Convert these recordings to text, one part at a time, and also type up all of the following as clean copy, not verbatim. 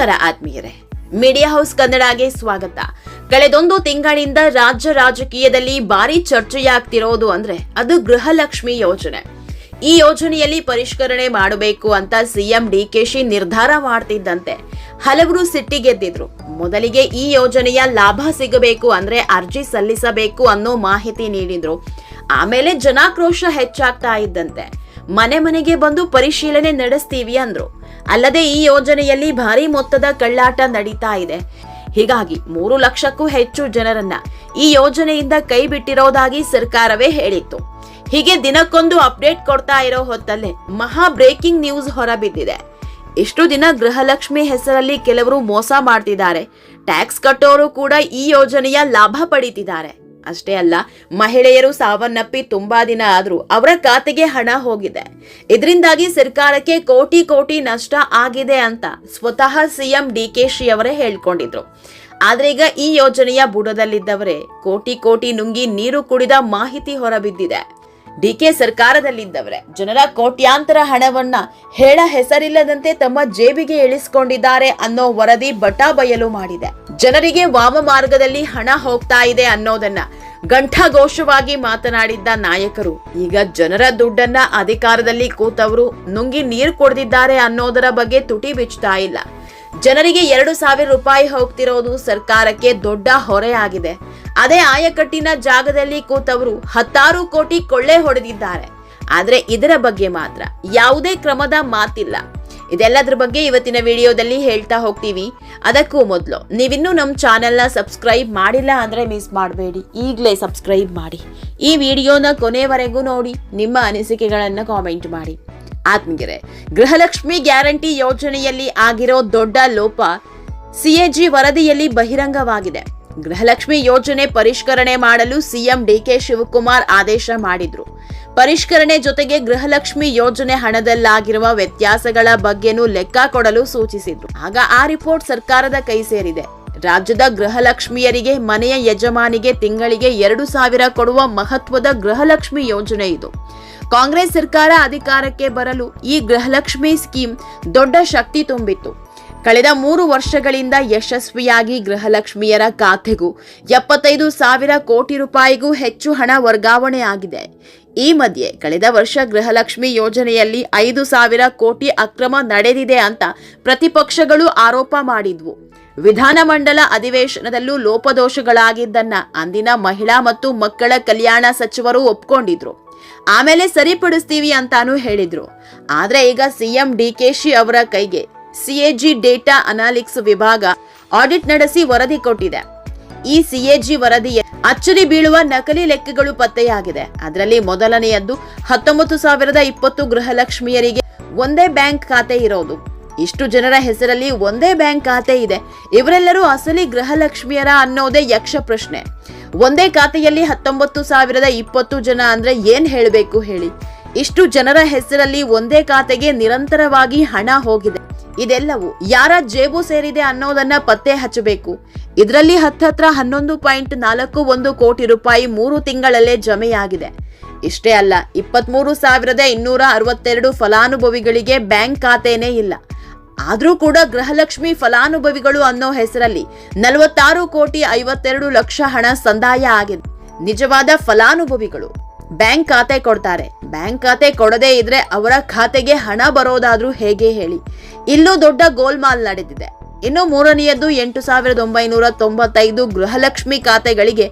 ನಮಸ್ಕಾರ ಆತ್ಮೀಯರೇ, media house ಕನ್ನಡಗೆ ಸ್ವಾಗತ. ಕಳೆದೊಂದು ತಿಂಗಳಿಂದ ರಾಜ್ಯ ರಾಜಕೀಯದಲ್ಲಿ ಭಾರಿ ಚರ್ಚೆಯಾಗ್ತಿರೋದು ಅಂದ್ರೆ ಅದು ಗೃಹಲಕ್ಷ್ಮಿ ಯೋಜನೆ. ಈ ಯೋಜನೆಯಲ್ಲಿ ಪರಿಷ್ಕರಣೆ ಮಾಡಬೇಕು ಅಂತ ಸಿಎಂ ಡಿಕೆಶಿ ನಿರ್ಧಾರ ಮಾಡ್ತಿದ್ದಂತೆ ಹಲವರು ಸಿಟ್ಟಿಗೆದ್ದಿದ್ರು. ಮೊದಲಿಗೆ ಈ ಯೋಜನೆಯ ಲಾಭ ಸಿಗಬೇಕು ಅಂದ್ರೆ ಅರ್ಜಿ ಸಲ್ಲಿಸಬೇಕು ಅನ್ನೋ ಮಾಹಿತಿ ನೀಡಿದ್ರು. ಆಮೇಲೆ ಜನಾಕ್ರೋಶ ಹೆಚ್ಚಾಗ್ತಾ ಇದ್ದಂತೆ ಮನೆ ಮನೆಗೆ ಬಂದು ಪರಿಶೀಲನೆ ನಡೆಸ್ತೀವಿ ಅಂದ್ರು. ಅಲ್ಲದೆ ಈ ಯೋಜನೆಯಲ್ಲಿ ಭಾರಿ ಮೊತ್ತದ ಕಳ್ಳಾಟ ನಡೀತಾ ಇದೆ. ಹೀಗಾಗಿ 3 ಲಕ್ಷಕ್ಕೂ ಹೆಚ್ಚು ಜನರನ್ನ ಈ ಯೋಜನೆಯಿಂದ ಕೈ ಬಿಟ್ಟಿರೋದಾಗಿ ಸರ್ಕಾರವೇ ಹೇಳಿತ್ತು. ಹೀಗೆ ದಿನಕ್ಕೊಂದು ಅಪ್ಡೇಟ್ ಕೊಡ್ತಾ ಇರೋ ಹೊತ್ತಲ್ಲೇ ಮಹಾ ಬ್ರೇಕಿಂಗ್ ನ್ಯೂಸ್ ಹೊರಬಿದ್ದಿದೆ. ಇಷ್ಟು ದಿನ ಗೃಹಲಕ್ಷ್ಮಿ ಹೆಸರಲ್ಲಿ ಕೆಲವರು ಮೋಸ ಮಾಡ್ತಿದ್ದಾರೆ. ಟ್ಯಾಕ್ಸ್ ಕಟ್ಟೋರು ಕೂಡ ಈ ಯೋಜನೆಯ ಲಾಭ ಪಡೀತಿದ್ದಾರೆ. ಅಷ್ಟೇ ಅಲ್ಲ, ಮಹಿಳೆಯರು ಸಾವನ್ನಪ್ಪಿ ತುಂಬಾ ದಿನ ಆದ್ರೂ ಅವರ ಖಾತೆಗೆ ಹಣ ಹೋಗಿದೆ. ಇದರಿಂದಾಗಿ ಸರ್ಕಾರಕ್ಕೆ ಕೋಟಿ ಕೋಟಿ ನಷ್ಟ ಆಗಿದೆ ಅಂತ ಸ್ವತಃ ಸಿಎಂ ಡಿಕೆಶಿ ಅವರೇ ಹೇಳ್ಕೊಂಡಿದ್ರು. ಆದ್ರೆ ಈಗ ಈ ಯೋಜನೆಯ ಬುಡದಲ್ಲಿದ್ದವರೇ ಕೋಟಿ ಕೋಟಿ ನುಂಗಿ ನೀರು ಕುಡಿದ ಮಾಹಿತಿ ಹೊರಬಿದ್ದಿದೆ. ಡಿಕೆ ಸರ್ಕಾರದಲ್ಲಿದ್ದವರೇ ಜನರ ಕೋಟ್ಯಾಂತರ ಹಣವನ್ನ ಹೇಳ ಹೆಸರಿಲ್ಲದಂತೆ ತಮ್ಮ ಜೇಬಿಗೆ ಇಳಿಸಿಕೊಂಡಿದ್ದಾರೆ ಅನ್ನೋ ವರದಿ ಬಟಾಬಯಲು ಮಾಡಿದೆ. ಜನರಿಗೆ ವಾಮ ಮಾರ್ಗದಲ್ಲಿ ಹಣ ಹೋಗ್ತಾ ಇದೆ ಅನ್ನೋದನ್ನ ಘಂಟಾಘೋಷವಾಗಿ ಮಾತನಾಡಿದ್ದ ನಾಯಕರು ಈಗ ಜನರ ದುಡ್ಡನ್ನ ಅಧಿಕಾರದಲ್ಲಿ ಕೂತವರು ನುಂಗಿ ನೀರು ಕುಡಿದಿದ್ದಾರೆ ಅನ್ನೋದರ ಬಗ್ಗೆ ತುಟಿ ಬಿಚ್ತಾ ಇಲ್ಲ. ಜನರಿಗೆ 2,000 ರೂಪಾಯಿ ಹೋಗ್ತಿರೋದು ಸರ್ಕಾರಕ್ಕೆ ದೊಡ್ಡ ಹೊರೆಯಾಗಿದೆ. ಅದೇ ಆಯಕಟ್ಟಿನ ಜಾಗದಲ್ಲಿ ಕೂತವರು 10 ಕೋಟಿ ಕೊಳ್ಳೆ ಹೊಡೆದಿದ್ದಾರೆ. ಆದ್ರೆ ಇದರ ಬಗ್ಗೆ ಮಾತ್ರ ಯಾವುದೇ ಕ್ರಮದ ಮಾತಿಲ್ಲ. ಇದೆಲ್ಲದ್ರ ಬಗ್ಗೆ ಇವತ್ತಿನ ವಿಡಿಯೋದಲ್ಲಿ ಹೇಳ್ತಾ ಹೋಗ್ತೀವಿ. ಅದಕ್ಕೂ ಮೊದಲು ನೀವಿನ್ನೂ ನಮ್ಮ ಚಾನೆಲ್ನ ಸಬ್ಸ್ಕ್ರೈಬ್ ಮಾಡಿಲ್ಲ ಅಂದ್ರೆ ಮಿಸ್ ಮಾಡಬೇಡಿ, ಈಗಲೇ ಸಬ್ಸ್ಕ್ರೈಬ್ ಮಾಡಿ. ಈ ವಿಡಿಯೋನ ಕೊನೆವರೆಗೂ ನೋಡಿ, ನಿಮ್ಮ ಅನಿಸಿಕೆಗಳನ್ನ ಕಾಮೆಂಟ್ ಮಾಡಿ. ಆತ್ಮೀಯರೇ, ಗೃಹಲಕ್ಷ್ಮಿ ಗ್ಯಾರಂಟಿ ಯೋಜನೆಯಲ್ಲಿ ಆಗಿರೋ ದೊಡ್ಡ ಲೋಪ ಸಿಎಜಿ ವರದಿಯಲ್ಲಿ ಬಹಿರಂಗವಾಗಿದೆ. ಗೃಹಲಕ್ಷ್ಮಿ ಯೋಜನೆ ಪರಿಷ್ಕರಣೆ ಮಾಡಲು ಸಿಎಂ ಡಿಕೆ ಶಿವಕುಮಾರ್ ಆದೇಶ ಮಾಡಿದ್ರು. ಪರಿಷ್ಕರಣೆ ಜೊತೆಗೆ ಗೃಹಲಕ್ಷ್ಮಿ ಯೋಜನೆ ಹಣದಲ್ಲಾಗಿರುವ ವ್ಯತ್ಯಾಸಗಳ ಬಗ್ಗೆನೂ ಲೆಕ್ಕ ಕೊಡಲು ಸೂಚಿಸಿದ್ರು. ಆಗ ಆ ರಿಪೋರ್ಟ್ ಸರ್ಕಾರದ ಕೈ ಸೇರಿದೆ. ರಾಜ್ಯದ ಗೃಹಲಕ್ಷ್ಮಿಯರಿಗೆ ಮನೆಯ ಯಜಮಾನಿಗೆ ತಿಂಗಳಿಗೆ 2,000 ಕೊಡುವ ಮಹತ್ವದ ಗೃಹಲಕ್ಷ್ಮಿ ಯೋಜನೆ ಇದು. ಕಾಂಗ್ರೆಸ್ ಸರ್ಕಾರ ಅಧಿಕಾರಕ್ಕೆ ಬರಲು ಈ ಗೃಹಲಕ್ಷ್ಮಿ ಸ್ಕೀಮ್ ದೊಡ್ಡ ಶಕ್ತಿ ತುಂಬಿತ್ತು. ಕಳೆದ 3 ವರ್ಷಗಳಿಂದ ಯಶಸ್ವಿಯಾಗಿ ಗೃಹಲಕ್ಷ್ಮಿಯರ ಖಾತೆಗೂ 75,000 ಕೋಟಿ ರೂಪಾಯಿಗೂ ಹೆಚ್ಚು ಹಣ ವರ್ಗಾವಣೆ ಆಗಿದೆ. ಈ ಮಧ್ಯೆ ಕಳೆದ ವರ್ಷ ಗೃಹಲಕ್ಷ್ಮಿ ಯೋಜನೆಯಲ್ಲಿ 5,000 ಕೋಟಿ ಅಕ್ರಮ ನಡೆದಿದೆ ಅಂತ ಪ್ರತಿಪಕ್ಷಗಳು ಆರೋಪ ಮಾಡಿದ್ವು. ವಿಧಾನಮಂಡಲ ಅಧಿವೇಶನದಲ್ಲೂ ಲೋಪದೋಷಗಳಾಗಿದ್ದನ್ನ ಅಂದಿನ ಮಹಿಳಾ ಮತ್ತು ಮಕ್ಕಳ ಕಲ್ಯಾಣ ಸಚಿವರು ಒಪ್ಕೊಂಡಿದ್ರು. ಆಮೇಲೆ ಸರಿಪಡಿಸ್ತೀವಿ ಅಂತಾನೂ ಹೇಳಿದ್ರು. ಆದ್ರೆ ಈಗ ಸಿಎಂ ಡಿಕೆಶಿ ಅವರ ಕೈಗೆ ಸಿಎಜಿ ಡೇಟಾ ಅನಾಲಿಟಿಕ್ಸ್ ವಿಭಾಗ ಆಡಿಟ್ ನಡೆಸಿ ವರದಿ ಕೊಟ್ಟಿದೆ. ಈ ಸಿಎಜಿ ವರದಿಯ ಅಚ್ಚರಿ ಬೀಳುವ ನಕಲಿ ಲೆಕ್ಕಗಳು ಪತ್ತೆಯಾಗಿದೆ. ಅದರಲ್ಲಿ ಮೊದಲನೆಯದ್ದು 19,020 ಗೃಹಲಕ್ಷ್ಮಿಯರಿಗೆ ಒಂದೇ ಬ್ಯಾಂಕ್ ಖಾತೆ ಇರೋದು. ಇಷ್ಟು ಜನರ ಹೆಸರಲ್ಲಿ ಒಂದೇ ಬ್ಯಾಂಕ್ ಖಾತೆ ಇದೆ. ಇವರೆಲ್ಲರೂ ಅಸಲಿ ಗೃಹಲಕ್ಷ್ಮಿಯರ ಅನ್ನೋದೇ ಯಕ್ಷ ಪ್ರಶ್ನೆ. ಒಂದೇ ಖಾತೆಯಲ್ಲಿ 19,020 ಜನ ಅಂದ್ರೆ ಏನ್ ಹೇಳಬೇಕು ಹೇಳಿ? ಇಷ್ಟು ಜನರ ಹೆಸರಲ್ಲಿ ಒಂದೇ ಖಾತೆಗೆ ನಿರಂತರವಾಗಿ ಹಣ ಹೋಗಿದೆ. ಇದೆಲ್ಲವೂ ಯಾರ ಜೇಬು ಸೇರಿದೆ ಅನ್ನೋದನ್ನ ಪತ್ತೆ ಹಚ್ಚಬೇಕು. ಇದರಲ್ಲಿ ಹತ್ತತ್ರ 11.41 ಕೋಟಿ ರೂಪಾಯಿ 3 ತಿಂಗಳಲ್ಲೇ ಜಮೆಯಾಗಿದೆ. ಇಷ್ಟೇ ಅಲ್ಲ, 23,262 ಫಲಾನುಭವಿಗಳಿಗೆ ಬ್ಯಾಂಕ್ ಖಾತೆನೇ ಇಲ್ಲ. ಆದ್ರೂ ಕೂಡ ಗೃಹಲಕ್ಷ್ಮಿ ಫಲಾನುಭವಿಗಳು ಅನ್ನೋ ಹೆಸರಲ್ಲಿ 46,52 ಲಕ್ಷ ಹಣ ಸಂದಾಯ ಆಗಿದೆ. ನಿಜವಾದ ಫಲಾನುಭವಿಗಳು ಬ್ಯಾಂಕ್ ಖಾತೆ ಕೊಡ್ತಾರೆ. ಬ್ಯಾಂಕ್ ಖಾತೆ ಕೊಡದೇ ಇದ್ರೆ ಅವರ ಖಾತೆಗೆ ಹಣ ಬರೋದಾದ್ರೂ ಹೇಗೆ ಹೇಳಿ? ಇಲ್ಲೂ ದೊಡ್ಡ ಗೋಲ್ಮಾಲ್ ನಡೆದಿದೆ. ಇನ್ನು ಮೂರನೆಯದ್ದು 8,995 ಗೃಹಲಕ್ಷ್ಮಿ ಖಾತೆಗಳಿಗೆ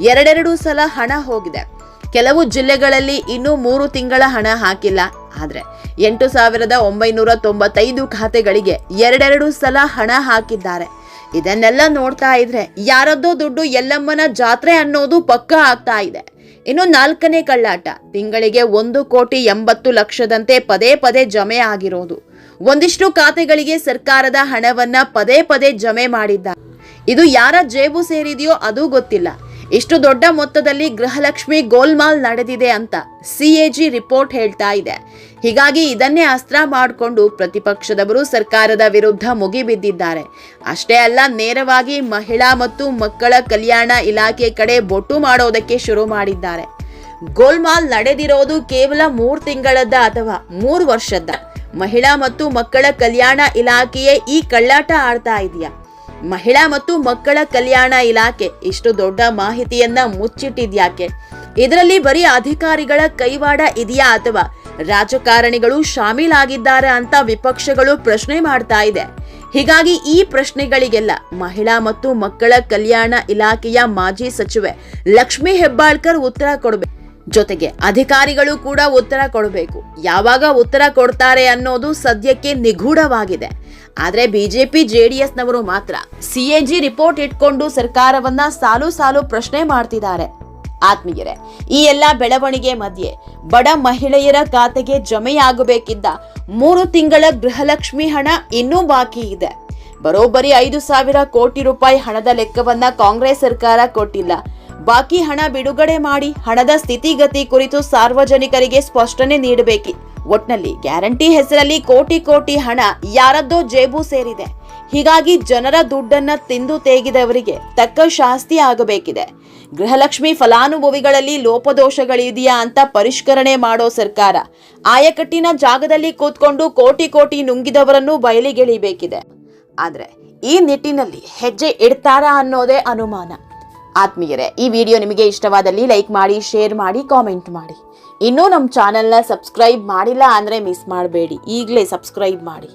2 ಸಲ ಹಣ ಹೋಗಿದೆ. ಕೆಲವು ಜಿಲ್ಲೆಗಳಲ್ಲಿ ಇನ್ನೂ 3 ತಿಂಗಳ ಹಣ ಹಾಕಿಲ್ಲ. ಆದ್ರೆ 8,995 ಖಾತೆಗಳಿಗೆ 2 ಸಲ ಹಣ ಹಾಕಿದ್ದಾರೆ. ಇದನ್ನೆಲ್ಲ ನೋಡ್ತಾ ಇದ್ರೆ ಯಾರದ್ದೋ ದುಡ್ಡು ಎಲ್ಲಮ್ಮನ ಜಾತ್ರೆ ಅನ್ನೋದು ಪಕ್ಕಾ ಆಗ್ತಾ ಇದೆ. ಇನ್ನು 4ನೇ ಕಳ್ಳಾಟ, ತಿಂಗಳಿಗೆ 1,80 ಲಕ್ಷದಂತೆ ಪದೇ ಪದೇ ಜಮೆ ಆಗಿರೋದು. ಒಂದಿಷ್ಟು ಖಾತೆಗಳಿಗೆ ಸರ್ಕಾರದ ಹಣವನ್ನ ಪದೇ ಪದೇ ಜಮೆ ಮಾಡಿದ್ದಾರೆ. ಇದು ಯಾರ ಜೇಬು ಸೇರಿದೆಯೋ ಅದು ಗೊತ್ತಿಲ್ಲ. ಇಷ್ಟು ದೊಡ್ಡ ಮೊತ್ತದಲ್ಲಿ ಗೃಹಲಕ್ಷ್ಮಿ ಗೋಲ್ಮಾಲ್ ನಡೆದಿದೆ ಅಂತ ಸಿಎಜಿ ರಿಪೋರ್ಟ್ ಹೇಳ್ತಾ ಇದೆ. ಹೀಗಾಗಿ ಇದನ್ನೇ ಅಸ್ತ್ರ ಮಾಡಿಕೊಂಡು ಪ್ರತಿಪಕ್ಷದವರು ಸರ್ಕಾರದ ವಿರುದ್ಧ ಮುಗಿಬಿದ್ದಿದ್ದಾರೆ. ಅಷ್ಟೇ ಅಲ್ಲ, ನೇರವಾಗಿ ಮಹಿಳಾ ಮತ್ತು ಮಕ್ಕಳ ಕಲ್ಯಾಣ ಇಲಾಖೆ ಕಡೆ ಬೊಟ್ಟು ಮಾಡೋದಕ್ಕೆ ಶುರು ಮಾಡಿದ್ದಾರೆ. ಗೋಲ್ಮಾಲ್ ನಡೆದಿರೋದು ಕೇವಲ 3 ತಿಂಗಳದ ಅಥವಾ 3 ವರ್ಷದ ಮಹಿಳಾ ಮತ್ತು ಮಕ್ಕಳ ಕಲ್ಯಾಣ ಇಲಾಖೆಯೇ ಈ ಕಳ್ಳಾಟ ಆಡ್ತಾ ಇದೆಯಾ? ಮಹಿಳಾ ಮತ್ತು ಮಕ್ಕಳ ಕಲ್ಯಾಣ ಇಲಾಖೆ ಇಷ್ಟು ದೊಡ್ಡ ಮಾಹಿತಿಯನ್ನ ಮುಚ್ಚಿಟ್ಟಿದ್ಯಾಕೆ? ಇದರಲ್ಲಿ ಬರೀ ಅಧಿಕಾರಿಗಳ ಕೈವಾಡ ಇದೆಯಾ ಅಥವಾ ರಾಜಕಾರಣಿಗಳು ಶಾಮೀಲಾಗಿದ್ದಾರೆ ಅಂತ ವಿಪಕ್ಷಗಳು ಪ್ರಶ್ನೆ ಮಾಡ್ತಾ ಇದೆ. ಹೀಗಾಗಿ ಈ ಪ್ರಶ್ನೆಗಳಿಗೆಲ್ಲ ಮಹಿಳಾ ಮತ್ತು ಮಕ್ಕಳ ಕಲ್ಯಾಣ ಇಲಾಖೆಯ ಮಾಜಿ ಸಚಿವೆ ಲಕ್ಷ್ಮೀ ಹೆಬ್ಬಾಳ್ಕರ್ ಉತ್ತರ ಕೊಡಬೇಕು. ಜೊತೆಗೆ ಅಧಿಕಾರಿಗಳು ಕೂಡ ಉತ್ತರ ಕೊಡಬೇಕು. ಯಾವಾಗ ಉತ್ತರ ಕೊಡ್ತಾರೆ ಅನ್ನೋದು ಸದ್ಯಕ್ಕೆ ನಿಗೂಢವಾಗಿದೆ. ಆದ್ರೆ ಬಿಜೆಪಿ ಜೆಡಿಎಸ್ನವರು ಮಾತ್ರ ಸಿಎಜಿ ರಿಪೋರ್ಟ್ ಇಟ್ಕೊಂಡು ಸರ್ಕಾರವನ್ನ ಸಾಲು ಸಾಲು ಪ್ರಶ್ನೆ ಮಾಡ್ತಿದ್ದಾರೆ. ಆತ್ಮೀಯರೇ, ಈ ಎಲ್ಲಾ ಬೆಳವಣಿಗೆ ಮಧ್ಯೆ ಬಡ ಮಹಿಳೆಯರ ಖಾತೆಗೆ ಜಮೆಯಾಗಬೇಕಿದ್ದ 3 ತಿಂಗಳ ಗೃಹಲಕ್ಷ್ಮಿ ಹಣ ಇನ್ನೂ ಬಾಕಿ ಇದೆ. ಬರೋಬ್ಬರಿ 5,000 ಕೋಟಿ ರೂಪಾಯಿ ಹಣದ ಲೆಕ್ಕವನ್ನ ಕಾಂಗ್ರೆಸ್ ಸರ್ಕಾರ ಕೊಟ್ಟಿಲ್ಲ. ಬಾಕಿ ಹಣ ಬಿಡುಗಡೆ ಮಾಡಿ ಹಣದ ಸ್ಥಿತಿಗತಿ ಕುರಿತು ಸಾರ್ವಜನಿಕರಿಗೆ ಸ್ಪಷ್ಟನೆ ನೀಡಬೇಕು. ಒಟ್ನಲ್ಲಿ ಗ್ಯಾರಂಟಿ ಹೆಸರಲ್ಲಿ ಕೋಟಿ ಕೋಟಿ ಹಣ ಯಾರದ್ದೋ ಜೇಬು ಸೇರಿದೆ. ಹೀಗಾಗಿ ಜನರ ದುಡ್ಡನ್ನ ತಿಂದು ತೇಗಿದವರಿಗೆ ತಕ್ಕ ಶಾಸ್ತಿ ಆಗಬೇಕಿದೆ. ಗೃಹಲಕ್ಷ್ಮಿ ಫಲಾನುಭವಿಗಳಲ್ಲಿ ಲೋಪದೋಷಗಳಿದೆಯಾ ಅಂತ ಪರಿಷ್ಕರಣೆ ಮಾಡೋ ಸರ್ಕಾರ ಆಯಕಟ್ಟಿನ ಜಾಗದಲ್ಲಿ ಕೂತ್ಕೊಂಡು ಕೋಟಿ ಕೋಟಿ ನುಂಗಿದವರನ್ನು ಬಯಲಿಗೆಳಿಬೇಕಿದೆ. ಆದ್ರೆ ಈ ನಿಟ್ಟಿನಲ್ಲಿ ಹೆಜ್ಜೆ ಇಡ್ತಾರಾ ಅನ್ನೋದೇ ಅನುಮಾನ. ಆತ್ಮೀಯರೇ, ಈ ವಿಡಿಯೋ ನಿಮಗೆ ಇಷ್ಟವಾದಲ್ಲಿ ಲೈಕ್ ಮಾಡಿ, ಶೇರ್ ಮಾಡಿ, ಕಾಮೆಂಟ್ ಮಾಡಿ. ಇನ್ನೂ ನಮ್ಮ ಚಾನೆಲ್ನ ಸಬ್ಸ್ಕ್ರೈಬ್ ಮಾಡಿಲ್ಲ ಅಂದ್ರೆ ಮಿಸ್ ಮಾಡಬೇಡಿ, ಈಗಲೇ ಸಬ್ಸ್ಕ್ರೈಬ್ ಮಾಡಿ.